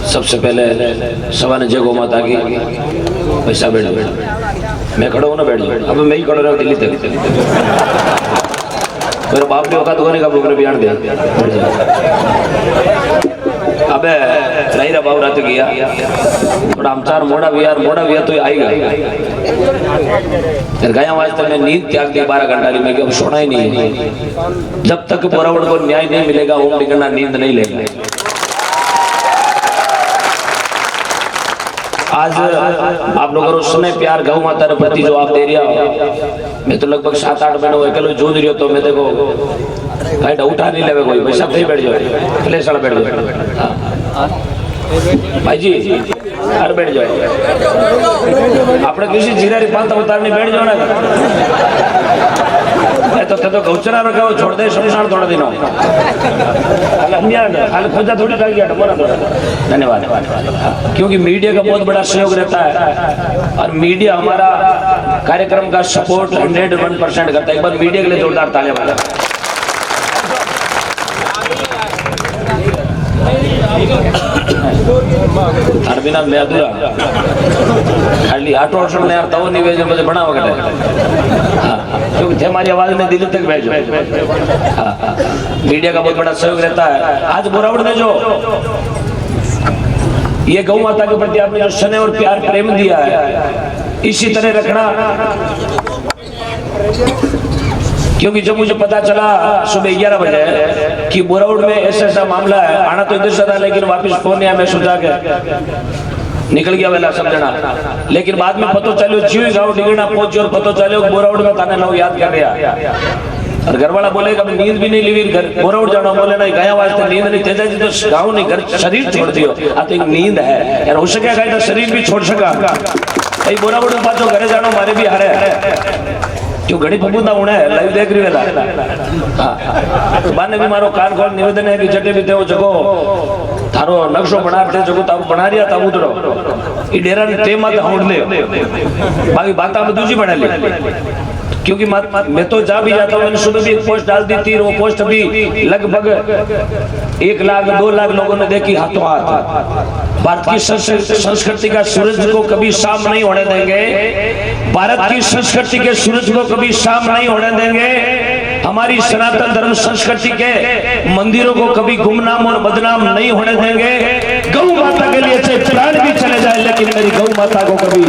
सबसे पहले सवा ने जय गौ माता की पैसा बैठ मैं खड़ा हूँ ना बैठ जाओ। अब मैं ही खड़ा रहा हूँ दिल्ली तक। मेरे बाप ने औकात होने का प्रोग्राम बयान दिया। अबे रही रहा बाबू रात गया थोड़ा हमचार मोड़ा भी तो आएगा गया वास्ते मैं नींद त्याग दी 12 घंटा की। मैं अब सोना ही नहीं है जब तक बोरावड़ को न्याय नहीं मिलेगा ओम निकलना नींद नहीं लेगा। आज आप लोगों को सुने प्यार गौ माता के प्रति जो आप दे रहा हो। मैं तो लगभग 7-8 महीनों अकेले जूझ रही हो तो मैं देखो कहीं उठा नहीं लेवे कोई भाई सब नहीं बैठ जाओ अकेले साला बैठ जाओ भाई जी यार बैठ जाओ। आपने किसी जीरा पाता उतारने बैठ जाओ ना तो गौचरा रखा हो छोड़ दे शमशान थोड़ा दिनों खोजा थोड़ी धन्यवाद। क्योंकि मीडिया का बहुत बड़ा सहयोग रहता है और मीडिया हमारा कार्यक्रम का सपोर्ट 101% करता है। एक बार मीडिया के लिए जोरदार तालियां बजाएं। बिना मैं अधूरा खाली आटो ने यार तव नहीं भेजो मुझे बना वगैरह क्योंकि थे हमारी आवाज में दिल्ली तक भेजो। मीडिया का बहुत बड़ा सहयोग रहता है। आज बोरावड़ ने जो ये गौ माता के प्रति आपने जो स्नेह और प्यार प्रेम दिया है इसी तरह रखना। क्योंकि जब मुझे पता चला सुबह 11 बजे कि बोरावड़ में ऐसा मामला है आना तो इधर से था लेकिन वापस फोन आया मैं सोचा के निकल गया वेला सब जना। लेकिन बाद में पता चलो जीव गाँव डिगना पहुंचे और पता चलो बोरावड़ में थाने लोग याद कर गया और घर वाला बोले कभी नींद भी नहीं ली घर बोरावड़ जाना बोले नहीं गया वास्ते नींद नहीं तेजा जी तो गाँव नहीं घर शरीर छोड़ दियो आ तो एक नींद है यार हो सके गए तो शरीर भी छोड़ सका भाई बोरावड़ में पाचो घरे जानो मारे भी हारे क्यों घड़ी फपूंदा उड़े लाइव देख रही है बाने भी मारो कान खोल निवेदन है कि जटे भी थे जगो थारो नक्शो बना थे जगो तारू बना रिया ता उतरो ई डेरा ने ते मत होड़ ले बाकी बात आप दूसरी बना ले। क्योंकि मैं तो जा भी जाता हूँ मैंने सुबह भी एक पोस्ट डाल दी थी वो पोस्ट अभी लगभग 1 लाख 2 लाख लोगों ने देखी हाथों हाथ। भारत की संस्कृति का सूरज को कभी शाम नहीं होने देंगे। भारत की संस्कृति के सूरज को कभी शाम नहीं होने देंगे। हमारी सनातन धर्म संस्कृति के मंदिरों को कभी गुमनाम और बदनाम नहीं होने देंगे। गौ माता के लिए चाहे प्राण भी चले जाए लेकिन मेरी गौ माता को कभी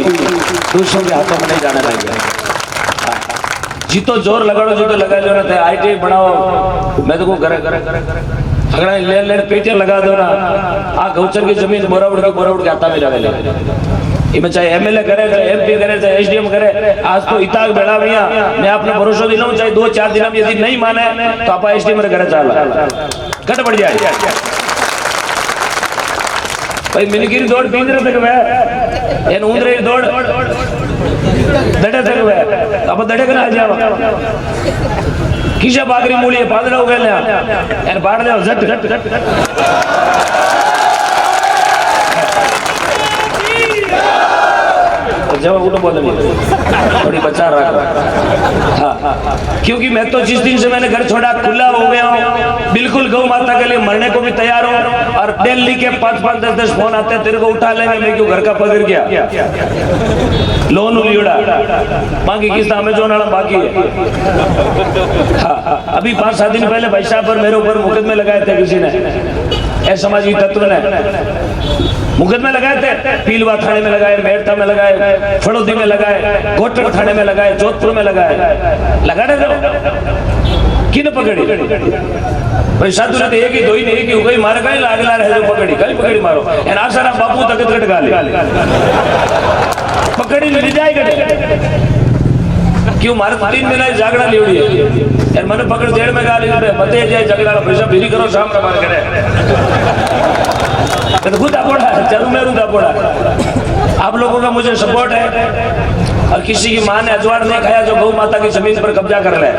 दूसरों के हाथों में नहीं जाने देंगे। जी तो जोर लगाओ जी तो लगा लो ना आईटी बनाओ मैं तो को करे अगर ले पेटियां लगा दो ना आ गौचर की जमीन बोरावड़ के आता में लगा ले चाहे एमएलए करे चाहे एमपी करे चाहे एसडीएम करे। आज तो इताक बेड़ा भैया मैं आपने भरोसा दिलाऊं चाहे 2-4 दिन में यदि नहीं माने तो आप एसडीएम रे घर चला कट पड़ जाए भाई मिलगिरी दौड़ पिंजरे तक वे एन उंदरे दौड़ दड़े तक वे अब दड़े कना आ जावा किसे बागरी मूली पादड़ा हो गए एन बाड़ दे झट जब उठो बोले थोड़ी बचा रहा। हाँ क्योंकि मैं तो जिस दिन से मैंने घर छोड़ा खुला हो गया हूँ बिल्कुल गौ माता के लिए मरने को भी तैयार हूँ। और दिल्ली के 5-5 10-10 फोन आते हैं तेरे को उठा लेंगे मैं क्यों घर का पकड़ गया लोन लियोड़ा बाकी किस्त हमें जो नाला बाकी है। हाँ अभी 5-7 दिन पहले भाई साहब पर मेरे ऊपर मुकदमे लगाए थे किसी ने समाजी तत्व ने मुकदमे लगाए थे। पीलवा थाने में लगाए मेड़ता में लगाए फड़ौदी में लगाए गोटड़ थाने में लगाए जोधपुर में लगाए लगाने दो किन पकड़ी भाई साधु ने एक ही दो ही नहीं कि कोई मारे कहीं लागला रहे जो पकड़ी कहीं पकड़ी मारो एन आसाराम बापू तकत कट गाले पकड़ी ले जाए क्यों मारे 3 महीना जागड़ा लियोड़ी है यार मैंने पकड़ जेल में गाली बते जाए झगड़ा पैसा फिरी करो शाम का मार करे तो खुद अपोड़ा जरूर मैं रुदा पोड़ा। आप लोगों का मुझे सपोर्ट है और किसी की मां ने अजवाड़ नहीं खाया जो गौ माता की जमीन पर कब्जा कर ले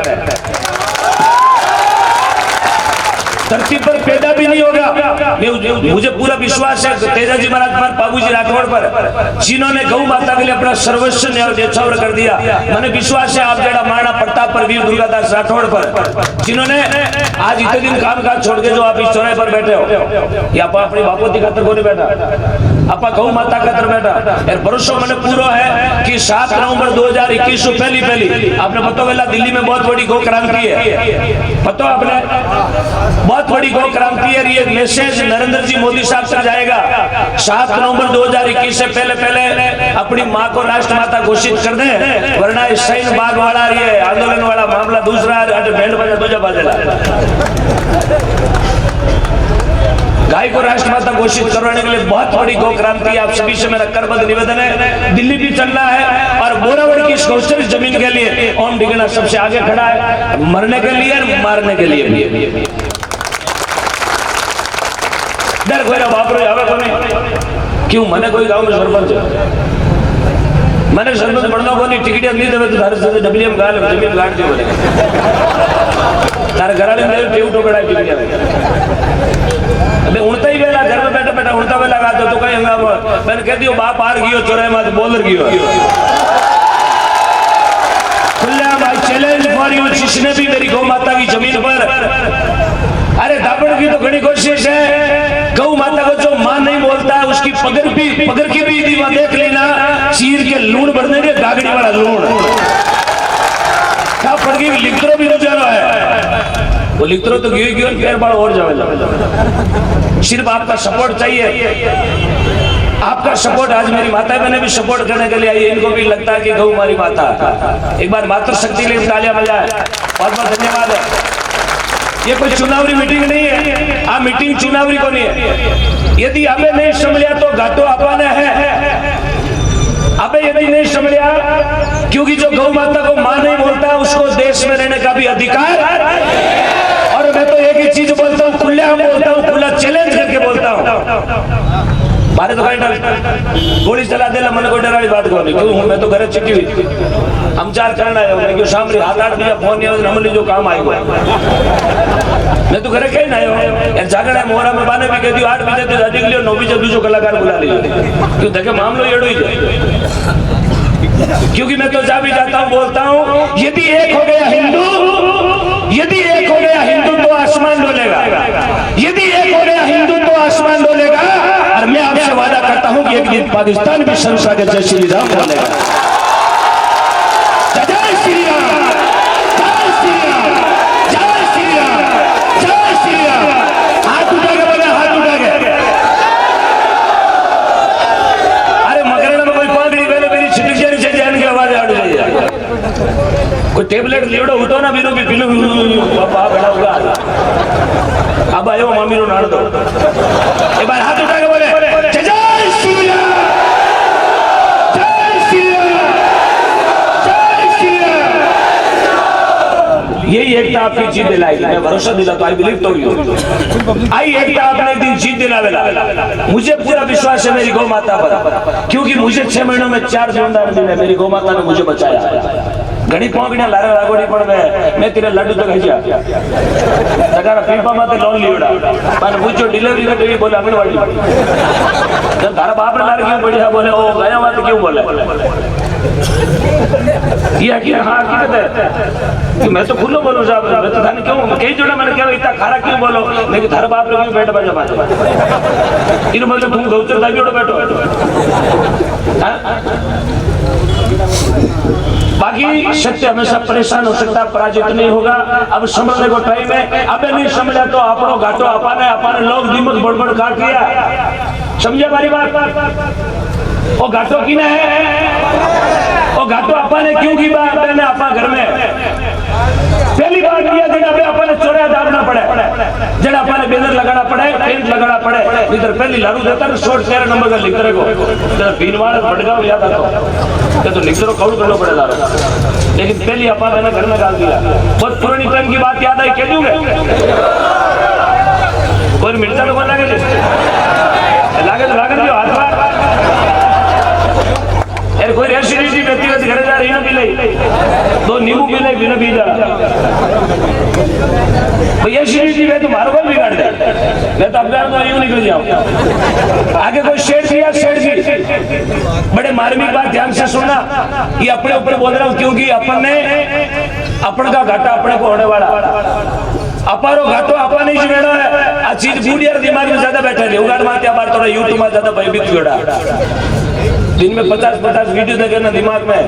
धरती पर पैदा भी नहीं होगा मुझे पूरा विश्वास है तेजाजी महाराज पर बाबूजी राठौड़ पर जिन्होंने गौ माता के लिए अपना सर्वस्व न्यौछावर कर दिया। मैंने विश्वास है आप जड़ा महाराणा प्रताप पर, वीर दुर्गादास राठौड़ पर, जिन्होंने आज इतने दिन काम काज छोड़ के जो आप इस चौराहे पर बैठे हो, या आप अपनी बापोती खातर को नहीं बैठा, आप गौ माता खातर बैठा। भरोसा मैंने पूरा है कि 7 नवंबर 2021 से पहली आपने पता वेला दिल्ली में बहुत बड़ी गौ क्रांति है, पता आपने बहुत बड़ी गौ क्रांति है। ये मैसेज नरेंद्र जी मोदी साहब तक जाएगा। 7 नवंबर 2021 से पहले अपनी माँ को राष्ट्र माता घोषित कर दे, वरना इस शाहीन बाग वाला ये आंदोलन वाला मामला दूसरा बैंड बजा दूजा बाजेला। गाय को राष्ट्रमाता घोषित करवाने के लिए बहुत बड़ी गौ क्रांति। आप सभी से मेरा करबद्ध निवेदन है, दिल्ली भी चल रहा है और बोरावड़ की इस गौचर जमीन के लिए ओम डिगना सबसे आगे खड़ा है, मरने के लिए मारने के लिए भी। डर कोई बाप रो आवे को नहीं क्यों? मैंने कोई गांव में सरपंच मैंने सरपंच बनना को नहीं, टिकट नहीं देवे तो धारे से डबलीएम गाल जमीन गाड़ दी बोले तारे घराले में टेव टोकड़ा टिकट अबे उड़ता ही वेला घर में बैठा बैठा उड़ता वेला गा तो कहीं हंगामा। मैंने कह दियो बाप आर गियो चौराहे में बोलर गियो खुला भाई चैलेंज फॉर यू। जिसने भी मेरी गौ माता की जमीन पर अरे दापड़ की तो घनी कोशिश है, गौ माता को जो मां नहीं बोलता है उसकी पगर की भी दीवा देख लेना, चीर के लूण भर देंगे, गागड़ी वाला लूण क्या पड़ गई। लिखतरो भी रुझानो है वो लिखतरो तो क्यों पैर बाल और जावे। सिर्फ आपका सपोर्ट चाहिए, आपका सपोर्ट। आज मेरी माता मैंने भी सपोर्ट करने के लिए आई, इनको भी लगता है कि गौ हमारी माता। एक बार मातृशक्ति के लिए तालियां बजाएं, बहुत बहुत धन्यवाद है। ये कोई चुनावी मीटिंग नहीं है, आ मीटिंग चुनावी को नहीं है। यदि हमें नहीं समझा तो घाटो अपने है, अबे यदि नहीं समझा, क्योंकि जो गौ माता को मां नहीं बोलता उसको देश में रहने का भी अधिकार। और मैं तो एक ही चीज बोलता हूँ, खुला बोलता हूँ, खुला चैलेंज करके बोलता हूँ। मारे तो गोली चला दे मन को डरा बात को नहीं, क्यों मैं तो घर चिट्ठी हुई हम 4 करना है, मैं क्यों सामने हाथ 8 बजे फोन हमली जो काम आई हुआ मैं तो घरे कहीं ना यार जागड़ा मोहरा में बाने भी कह दी 8 बजे तो जाती लियो 9 बजे दूसरो कलाकार बुला लियो, क्यों देखे मामलो एड़ो ही जाए। क्योंकि मैं तो जा भी जाता हूँ बोलता हूँ, यदि एक हो गया हिंदू, यदि एक हो गया हिंदू तो आसमान डोलेगा, यदि एक हो गया हिंदू तो आसमान डोलेगा। और मैं आपसे वादा करता हूँ कि एक दिन पाकिस्तान भी संसा के जय श्री राम बोलेगा। जय श्री राम, जय श्री राम, जय श्री राम, जय श्री राम। हाथ उठा के बोले, हाथ उठा के। अरे मकरना में कोई पागड़ी पहले मेरी छिटकियां से जान की आवाज आड़ गई है। कोई टेबलेट लियोड़ो उठो ना बीरो भी पिलो बाबा बड़ा होगा। अब आयो मम्मी रो नाड़ दो, एक बार हाथ उठा के बोले जय श्री राम, जय श्री राम, जय श्री राम। यही एकता आपकी जीत दिलाएगी, मैं भरोसा दिलाता हूं, आई बिलीव तो यू। आई एकता आपने एक दिन जीत दिलावेला, मुझे पूरा विश्वास है मेरी गौ माता पर, क्योंकि मुझे 6 महीनों में 4 जीवनदान दिए, मेरी गौ माता ने मुझे बचाया। घड़ी पहुंचने लारे लागोड़ी पण मैं तेरे लड्डू तो खैजा तकारा पीपा माते लोन लियोड़ा पर पूछो डिलीवरी का टीवी बोले अंगनवाड़ी जब तारा बाप ने लार क्यों बढ़िया बोले ओ गया बात क्यों बोले ये कि हां हकीकत है कि मैं तो खुलो बोलूं साहब, मैं तो थाने क्यों कई जोड़ा मैंने क्या इतना खारा क्यों बोलो, मैं थारे बाप ने क्यों बैठ बजा बात इन बोले तुम गौचर दाबियोड़ो बैठो। हां बाकी सत्य हमेशा परेशान हो सकता है, पराजित नहीं होगा। अब समझने को टाइम है, अबे नहीं समझा तो आपनो घाटो अपाने लोग दिमाग बड़बड़ काट लिया, समझे हमारी बात। वो घाटो की ना है, वो घाटो अपाने क्यों की बात मैंने आपा घर में पहली बार किया जब अपने चोरा दाबना पड़े, जब अपने बैनर लगाना पड़े, टेंट लगाना पड़े, इधर पहली लारू देता है शॉर्ट 13 नंबर का लिख रहे को जरा बीनवाड़ भटगांव याद आता तो लिख रहे काउंट करना पड़ेगा। लेकिन पहली अपा मैंने घर में डाल दिया, बहुत पुरानी टाइम की बात याद आई, कह दूंगे और मिर्चा लोग लागे लागे तो लागे हाथ बार यार कोई रेसिडेंसी व्यक्तिगत घर जा रही ना भी नहीं 2 नींबू भी नहीं बिना बीजा भैया श्री जी तो मारो बिगाड़ दे मैं तो अफगान तो यूं निकल जाऊं। आगे कोई शेर दिया, शेर जी बड़े मार्मिक बात ध्यान से सुनना। ये अपने ऊपर बोल रहा हूं क्योंकि अपन का घाटा अपने को होने वाला, अपारो घाटो अपन ही जुड़ेनो है। आ चीज बूढ़िया दिमाग में ज्यादा बैठे थे उगाड़ मारते बार थोड़ा यूट्यूब में ज्यादा भयभीत जोड़ा। दिन में 50-50 वीडियो देखे ना दिमाग में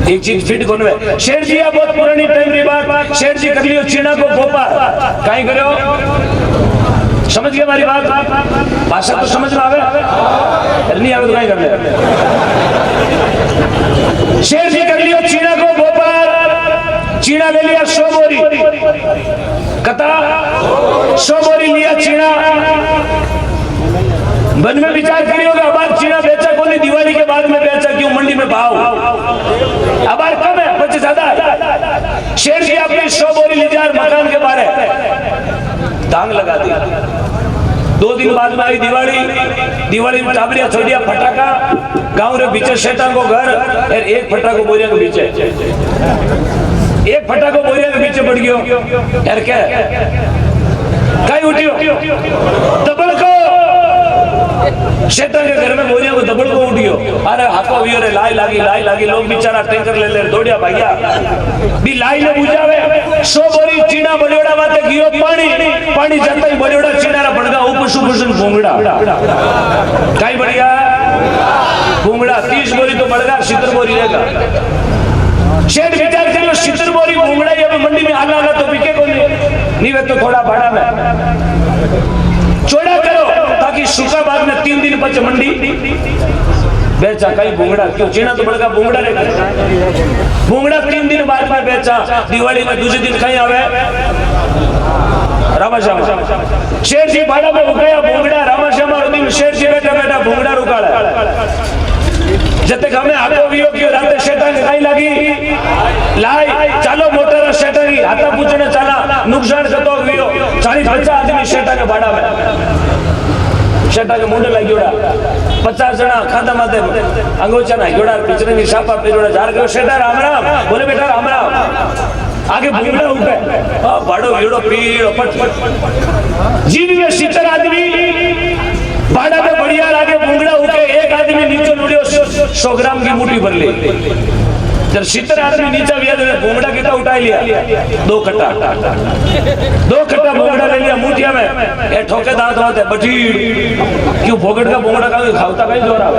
एक चीज फिट कोने में। शेर जी बहुत पुरानी टाइम की बात। शेर जी कर लियो चीना को गोपा कहीं करो, समझ गए हमारी बात? भाषा तो समझ में आवे, नहीं आवे तो कहीं कर ले। शेर जी कर लियो चीना को गोपा, चीना ले लिया 100 बोरी, कता 100 बोरी लिया चीना। मन में विचार करिएगा अब चीना बेचा कौन, दिवाली के बाद में बेचा क्यों, मंडी में भाव अब कम है, बच्चे ज्यादा है। शेर जी अपनी 100 बोरी ले जा मकान के बारे दांग लगा दी। 2 दिन बाद में आई दिवाली में टाबरिया छोड़िया फटाका गांव रे बीचे शेटा को घर, एक फटाको बोरिया के बीचे, एक फटाको बोरिया के बीचे पड़ गयो यार। क्या कहीं उठियो दबड़ को शेटा के घर में बोरिया को दबड़ को उठियो। अरे हाथों वियो रे लाई लागी लोग बेचारा टैंकर ले दौड़िया भैया भी लाई ले बुझावे। 100 बोरी चीना बड़ियोड़ा माते गियो पानी जाता ही बड़ियोड़ा चीना रा भड़गा उपसुपसन भूंगड़ा काई बढ़िया भूंगड़ा। 30 बोरी तो बड़गा 70 बोरी रहेगा। शेठ विचार करियो 70 बोरी भूंगड़ा ये मंडी में आना तो बिके को नहीं वे तो थोड़ा भाड़ा में चौड़ा करो ताकि सूखा बाद में 3 दिन बचे मंडी बेचा। कहीं भूंगड़ा क्यों, चीना तो बड़का भूंगड़ा रहेगा। भूंगड़ा 3 दिन बाद में बेचा। दिवाली में दूसरे दिन कहीं आवे रामाश्याम। शेर जी भाड़ा में उगाया भूंगड़ा रामाश्याम और दिन शेर जी बैठा भूंगड़ा रुकाड़ा। जब तक हमें आगो वियो क्यों राते शेटांग कहीं लगी लाई चालो मोटर शेटांगी हाथा पूछने चला नुकसान कतो वियो 40-50 आदमी शेटा के भाड़ा में शेटा के मुंडे लगी जोड़ा 50 जना खादा माते अंगोचा ना जोड़ा पिछले की शापा पेरोड़ा जार गयो शेटा राम राम बोले बेटा राम राम। आगे भूंगड़ा उठे भाड़ो वीड़ो पीड़ो पट जीव में 70 आदमी भाड़ा में बढ़िया आगे भूंगड़ा उठे। एक आदमी नीचे लुड़ियो 100 ग्राम की मुट्ठी भर ली। जब 70 आदमी नीचे गया तो भूंगड़ा कितना उठा लिया 2 कट्टा भूंगड़ा ले लिया मुठिया में। ये ठोके दांत होते बटीर क्यों भोगड़ का भूंगड़ा का खावता कहीं जोरा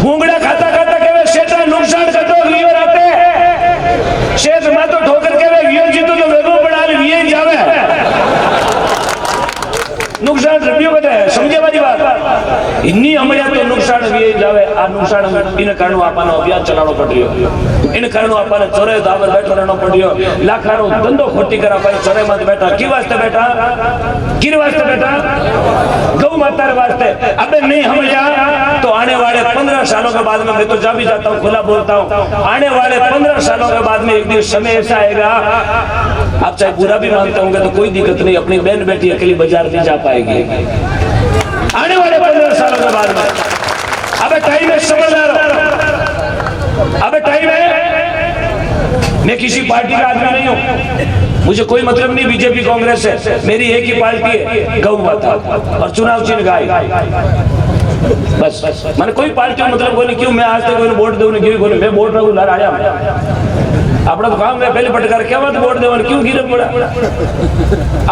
भूंगड़ा खाता खाता के शेटा नुकसान कतो लियो रहते शेष में तो ठोकर के वे वियो जीतो तो वेगो बना ले विये जावे नुकसान रबियो कहते हैं समझे वाली बात। इन्नी हमया तो नुकसान विये जावे। आ नुकसान इन कारणों आपनो अभियान चलानो पड़ियो, इन कारणों आपने चोरे दावर बैठो रहनो पड़ियो। लाखारो धंधो खोटी करा भाई चोरे मत बैठा की वास्ते बैठा किर वास्ते बैठा गौ माता रे वास्ते। अबे नहीं हमया तो आने वाले 15 सालों के बाद में मैं तो जा भी जाता हूँ खुला बोलता हूँ आने वाले 15 सालों के बाद में एक दिन समय ऐसा आएगा आप चाहे बुरा भी मानते होंगे तो कोई दिक्कत नहीं, अपनी बहन बेटी अकेली बाजार नहीं जा पाएगी आने वाले 15 सालों के बाद में। अबे टाइम है समझदार, अबे टाइम है। मैं किसी पार्टी का आदमी नहीं हूँ, मुझे कोई मतलब नहीं बीजेपी कांग्रेस से, मेरी एक ही पार्टी है गौ माता और चुनाव चिन्ह गाय बस। मैंने कोई पार्टी मतलब बोले क्यों मैं आज तक कोई वोट दूं क्यों बोले मैं वोट रेगुलर आया अपना तो काम है पहले पटकार क्या बात वोट देवन क्यों गिरे पड़ा।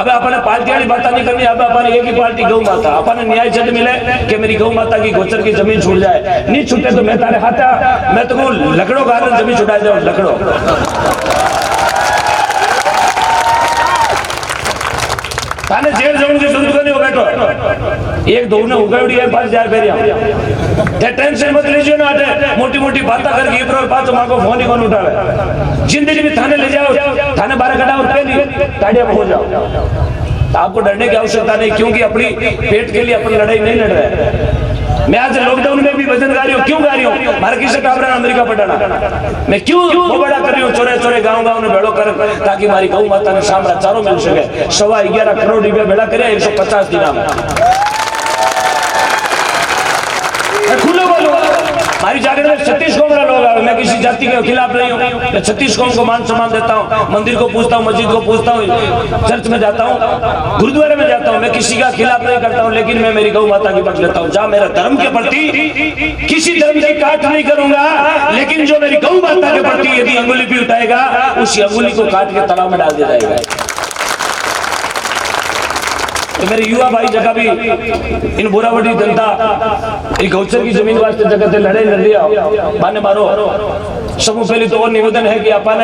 अब अपने पार्टी वाली बात नहीं करनी, अब अपने एक ही पार्टी गौ माता अपने न्याय जज मिले कि मेरी गौ माता की गोचर की जमीन छूट जाए, नहीं छूटे तो मैं तारे हाथा मैं तो लकड़ों का जमीन छुटा जाऊँ लकड़ों थाने जेल जाने की जरूरत नहीं हो बैठो एक दो ने उगाड़ी है बस जाए फिर टेंशन मत लीजिए ना आटे मोटी मोटी बातें करके इधर बात मां को फोन ही कौन उठावे। जिंदगी में थाने ले जाओ थाने 12 घंटा और पहले ताड़िया में हो जाओ तो आपको डरने की आवश्यकता नहीं क्योंकि अपनी पेट के लिए अपनी लड़ाई नहीं लड़ रहे। मैं आज लॉकडाउन में भी वजन गा रही हूँ, क्यों गा रही हूँ मारे किसे टाबरा अमेरिका पटाना मैं क्यों वो बड़ा कर रही हूँ चोरे चोरे गाँव गाँव में भेड़ो कर ताकि मारी गौ माता ने सामरा चारों मिल सके। 11.25 करोड़ रुपया भेड़ा करे 150 दिन खुले बोलो मारी जागरण में 36 कोमरा लोग आवे मैं किसी जाति के खिलाफ नहीं हूँ। मैं 36 कौम को मान सम्मान देता हूँ, मंदिर को पूछता हूँ, मस्जिद को पूछता हूँ, चर्च में जाता हूँ, गुरुद्वारे में जाता हूँ। मैं किसी का खिलाफ नहीं करता हूँ, लेकिन मैं मेरी गौ माता की पक्ष लेता हूँ। जहाँ मेरा धर्म के प्रति किसी धर्म की काट नहीं करूंगा, लेकिन जो मेरी गौ माता के प्रति यदि अंगुली भी उठाएगा, उसी अंगुली को काट के तालाब में डाल दिया जाएगा। तो मेरे युवा भाई जगह भी इन बोरावटी जनता गौचर की जमीन वास्ते जगह से लड़े लड़ लिया बाने मारो। सबको पहले तो और निवेदन है कि अपन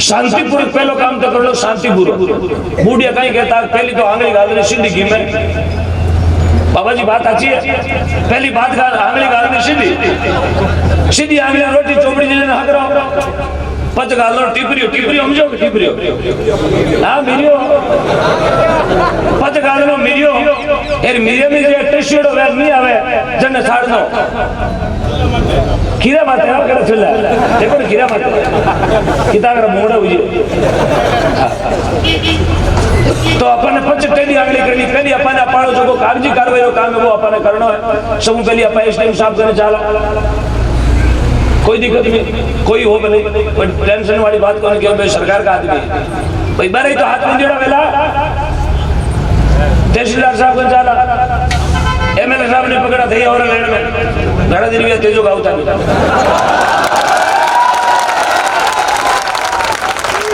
शांतिपूर्वक पहलो काम तो कर लो, शांतिपूर्वक। बूढ़िया कहीं कहता पहली तो आंगली गाल सीधी की में बाबा जी बात अच्छी है। पहली बात आंगली गाल सीधी सीधी आंगली रोटी चोपड़ी जिले हक रहो पच गालो टिपरियो टिपरियो समझो टिपरियो हाँ मिरियो पच गालो मिरियो यार मिरियो में जो टेस्टियो वेल नहीं आवे जन्ने छाड़ दो खीरा माते हैं क्या चल रहा है देखो ना खीरा माते कितना अगर मोड़ा हुई तो अपन ने पच टेली आंगली करनी पहली अपन ने पाड़ो जो को कागजी कार्रवाई रो काम है वो अपन ने करना है। सब पहली अपन एसटीएम साहब करने चला, कोई दिक्कत नहीं, कोई हो नहीं, कोई टेंशन वाली बात कौन कि भाई सरकार का आदमी भाई बारे तो हाथ में जोड़ा वेला तहसीलदार साहब को चला, एमएलए साहब ने पकड़ा थे और लेन में घड़ा दिन भी तेजो गाँव था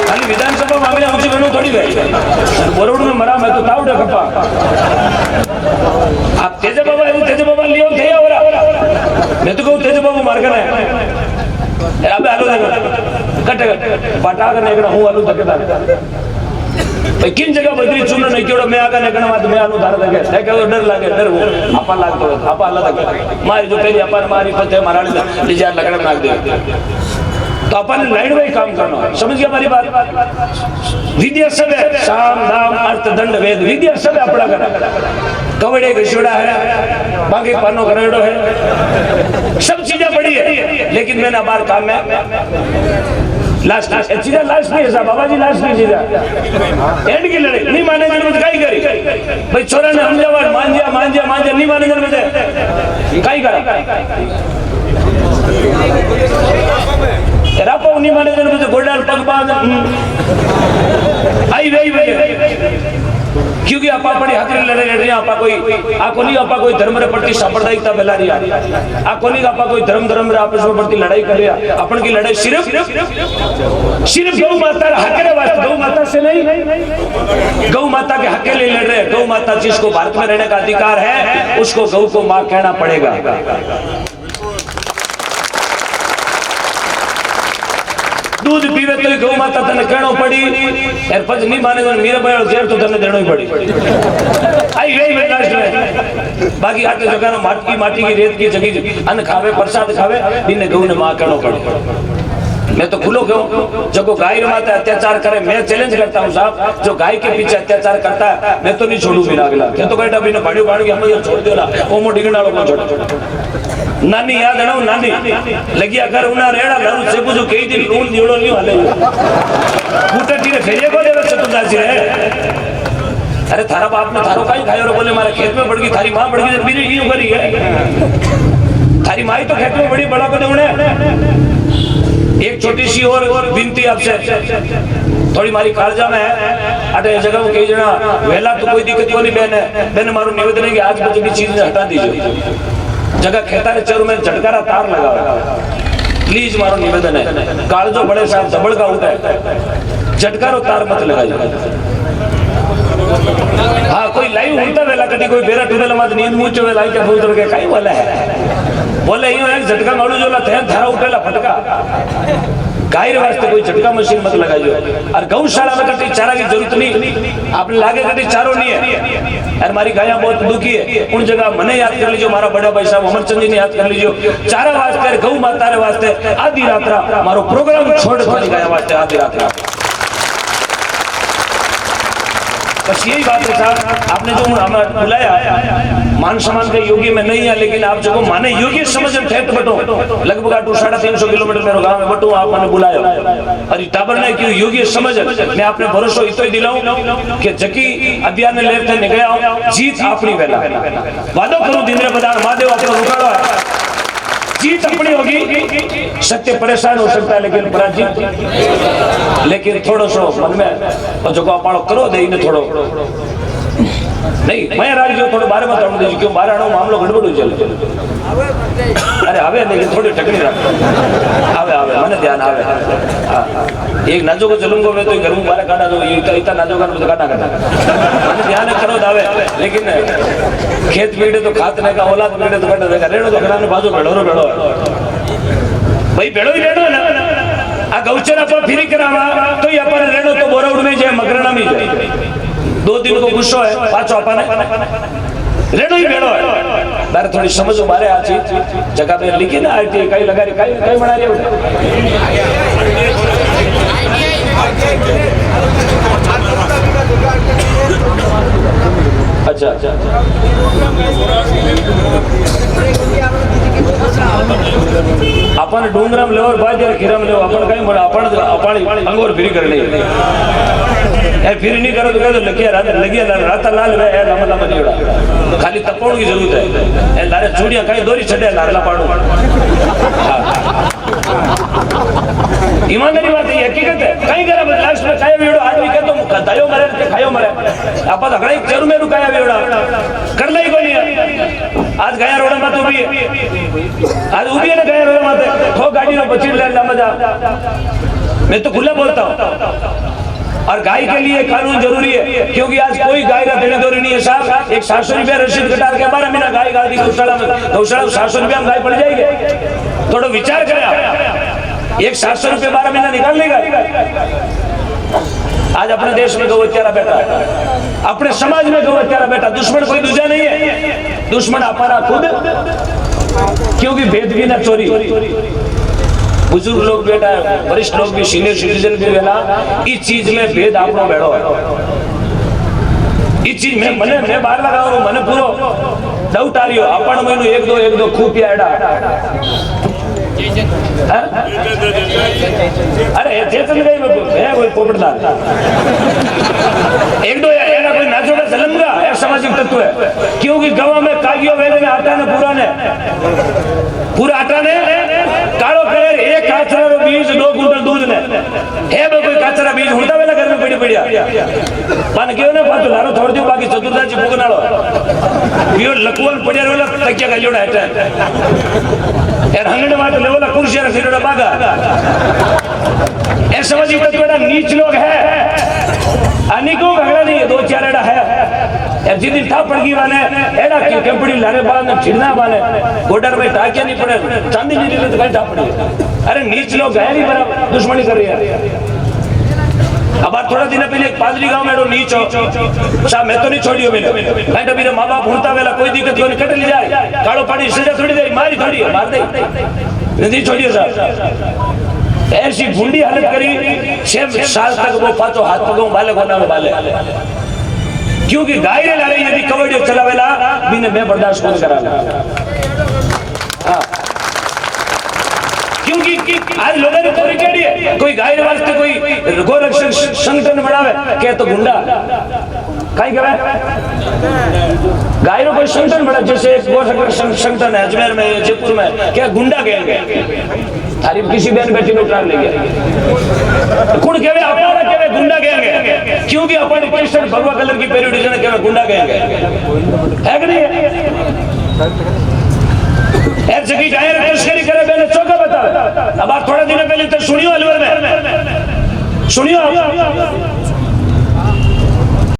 खाली विधानसभा मांगने ऊंची बनू थोड़ी गई बोरोड में मरा मैं तो ताउडा खपा आप तेज बाबा लियो थे और मैं तो कहूँ तेज बाबू मार कर अबे आलू कट पटा कर नेकड़ा हूँ आलू तक भाई किन जगह बदरी चुन नहीं क्यों मैं आगा नेकड़ा मत मैं आलू धार लगे है क्या डर लगे डर वो आपा लाग तो आपा अल्लाह तक मारी जो पहले अपन मारी पते मारा लिजार लगड़ा नाक दे तो अपन लाइन में काम करना है। समझ गया हमारी बात? विद्या सब है, साम नाम अर्थ दंड वेद विद्या सब है अपना करना। कवड़े घसीड़ा है, बाकी पानो करेड़ो है, सब चीजें बड़ी है, लेकिन मैंने हमारे काम में लास्ट चीजें लास्ट नहीं है साहब बाबा जी लास्ट नहीं चीजें एंड की लड़ाई नहीं माने जन मुझे काई करी भाई छोरा ने हम जवान मान जा नहीं माने जन मुझे काई करा रापो नहीं माने जन मुझे गोडाल पगबाज आई वही क्योंकि आपा पड़ी हाथरी लड़े लड़ रही आपा कोई आको नहीं आपा कोई धर्म रे प्रति सांप्रदायिकता फैला रही आको नहीं आपा कोई धर्म रे आपस में प्रति लड़ाई कर रहा अपन की लड़ाई सिर्फ गौ माता हक रे वास्ते गौ माता से नहीं गौ माता के हक के लिए लड़ रहे। गौ माता जिसको भारत में रहने का अधिकार है उसको गौ को मां कहना पड़ेगा। दूध पीवे तो गौ माता तने कहनो पड़ी यार पज नहीं माने तो मेरा बयान जेर तो तने देनो ही पड़ी आई गई मैं लास्ट में बाकी आटे जगह माटी की रेत की जगह अन्न खावे प्रसाद खावे इन्हें गौ ने मां कहनो पड़ी। मैं तो खुलो क्यों जो गाय माता अत्याचार करे मैं चैलेंज करता हूँ साहब जो गाय के पीछे अत्याचार करता है मैं तो नहीं छोड़ू बिना अगला क्या तो कहता बिना भाड़ियों बाढ़ के हम छोड़ दो ओ मोटी गिना लोग छोड़ नानी याद है ना नानी लगी अगर उना रेड़ा लरू से बुझो कई दिन नून जोड़ो नहीं वाले फूटे तीरे फेरिए को देवे चतुर्दासी रे अरे थारा बाप ने थारो काई खायो रे बोले मारे खेत में बढ़ गई थारी मां बढ़ गई मेरी यूं करी है थारी माई तो खेत में बड़ी बड़ा को देवने। एक छोटी सी और विनती आपसे थोड़ी मारी कालजा में है अटे जगह कई जना वेला तो कोई दिक्कत नहीं बहन मारू निवेदन है कि आज बजे की चीज हटा दीजिए जगह खेता है चरू में झटकारा तार लगा प्लीज मारो निवेदन है कालजो बड़े साहब दबड़ का उठा है झटकारो तार मत लगाइए। हाँ कोई लाइव उठता वेला कभी कोई बेरा टूटेला मत नींद मुंचो वेला क्या बोल के काई वाला है बोले यूं एक झटका मारू जोला थे धारा उठेला फटका गाय वास्ते कोई झटका मशीन मत लगाइयो। और गौशाला में कटी चारा की जरूरत नहीं आपने लागे कटी चारो नहीं है और हमारी गाया बहुत दुखी है उन जगह मने याद कर लीजिए मारा बड़ा भाई साहब अमरचंद जी ने याद कर लीजिए चारा वास्ते गौ माता रे वास्ते आधी रात्रा मारो प्रोग्राम छोड़ गाया वास्ते आधी रात्रा बस यही बात है साहब आपने जो हमें बुलाया मान सम्मान के योगी में नहीं है लेकिन आप जो माने योगी समझ थे तो बटो लगभग 350 किलोमीटर मेरे गांव में बटो आप मैंने बुलाया और टाबर ने क्यों योगी समझ मैं आपने भरोसा इतो ही दिलाऊं कि जकी अभियान ने लेते निकला जीत अपनी वेला वादो करूं दिन रे बदान महादेव आपको रुकाड़ो जीत अपनी होगी, सत्य परेशान हो सकता है लेकिन पराजित, लेकिन थोड़ो सो मन में जो पाड़ो करो दे थोड़ो नहीं मैं राज जो थोड़ो बारे में तोड़ दीजिए क्यों बारे मामलो गड़बड़ हो चले अरे आवे लेकिन थोड़ी टकनी रख आवे आवे मैंने ध्यान आवे एक नाजो को चलूंगा मैं तो घर में बारे काटा जो इतना नाजो का मुझे काटा करना मैंने ध्यान करो दावे लेकिन खेत पीड़े तो खातने का औलाद पीड़े तो काटा देगा रेड़ो तो खड़ा बाजू भेड़ो भेड़ो भाई भेड़ो ही भेड़ो ना आ गौचर अपन फिरी करावा तो ये अपन रेड़ो तो बोराउड में जाए मगरना में जाए 2 दिन को गुस्सो है पाचो अपने रेडो ही भेड़ो है बारे थोड़ी समझो बारे आ चीज जगह पे लिखी ना आईटी कई लगा रही कई बना रही अच्छा अच्छा अपन डूंगरम लेवर बाजार खीरम लेवर अपन कहीं बड़ा अपन अंगूर फिरी कर ले ए फिर नहीं करो तो कह दो लगिया राता लाल वे ए लम्बा लम्बा जीड़ा खाली तपोड़ की जरूरत है ए लारे चूड़ियां कहीं दोरी छड़े लारला पाड़ो ईमानदारी बात है हकीकत है कहीं करे लास्ट में खाया वीड़ो आदमी कह तो दायो मरे के खायो मरे आपा धकड़ाई जरूर में रुकाया वीड़ा कर ले कोनी आज गया रोड में तो भी आज उभी है ना गया रोड में ठो गाड़ी में बची ले मजा मैं तो खुला बोलता हूं और गाय के लिए कानून जरूरी है क्योंकि आज कोई गाय का देने दौरी नहीं है साहब एक 700 रुपया रसीद कटार के 12 महीना गाय गाड़ी गौशाला में 700 रुपया में गाय पड़ जाएगी थोड़ा विचार करें आप एक 700 रुपया 12 महीना निकाल लेगा आज अपने देश में गौ हत्यारा बैठा है अपने समाज में गौ हत्यारा बैठा दुश्मन कोई दूसरा नहीं है दुश्मन हमारा खुद क्योंकि भेद भी ना चोरी बुजुर्ग लोग बेटा वरिष्ठ लोग भी सीनियर सिटीजन भी वेला इस चीज में भेद आपनो बेड़ो है इस चीज में मैं बाहर लगा रहा हूं मने पूरो डाउट आ रियो अपन महीनो एक दो खूब पियाड़ा अरे चेतन गई मैं कोई पोपटदार एक दो एना कोई नाचो का जलंगा है सामाजिक तत्व है क्योंकि गवा में कागियो वेदने आटा ने पूरा आटा ने कालो करे एक काचरा रो बीज 2 कुंटल दूध ने हे कोई काचरा बीज होता वेला घर में पड़िया पान क्यों ने पातो लारो छोड़ दियो बाकी चतुर्दाची भूगनालो बियो लकवल पड़िया रोला तकिया का जोड़ा है यार हंगड़ मार लेवला कुर्सियां सिरोड़ा बागा ए समझी तो नीच लोग है अनेकों घगड़ा नहीं 2-4 एड़ा है यार जिन था पड़ गई वाले एड़ा की कंपनी लारे बाल छिड़ना वाले बॉर्डर में टाकिया नहीं पड़े चांदी नहीं ले तो कहीं था पड़ी अरे नीच लोग गए नहीं बराबर दुश्मनी कर रही है अब थोड़ा दिन पहले एक पादरी गांव में नीच साहब मैं तो नहीं छोड़ियो मैंने तो मेरे माँ बाप भूलता वेला कोई दिक्कत कोई कट ले जाए काड़ो पाड़ी सजा थोड़ी देर मारी थोड़ी मार दे नहीं छोड़ियो साहब ऐसी गुंडी हालत करी 6 साल तक वो फातो हाथ पगों बाले गोना में बाले क्योंकि गाय रे लारे यदि कवड़ियो चलावेला बिने मैं बर्दाश्त नहीं करा क्योंकि आज लोगों ने थोड़ी कह है कोई गाय रे वास्ते कोई गोरक्षक संगठन बनावे के तो गुंडा काई कहवे गाय रो कोई संगठन बना जैसे गोरक्षक संगठन है अजमेर में जयपुर में क्या गुंडा गैंग है थारी किसी बहन बेटी ने उठा ले गया कौन कहवे अपना कहवे गुंडा गैंग है क्योंकि अपन टी-शर्ट भगवा कलर की पहनी उठी कहवे गुंडा गैंग है कि नहीं एक जगह जाए तस्करी करे पहले चौका बता अब आप थोड़ा दिन पहले तो सुनियो अलवर में सुनियो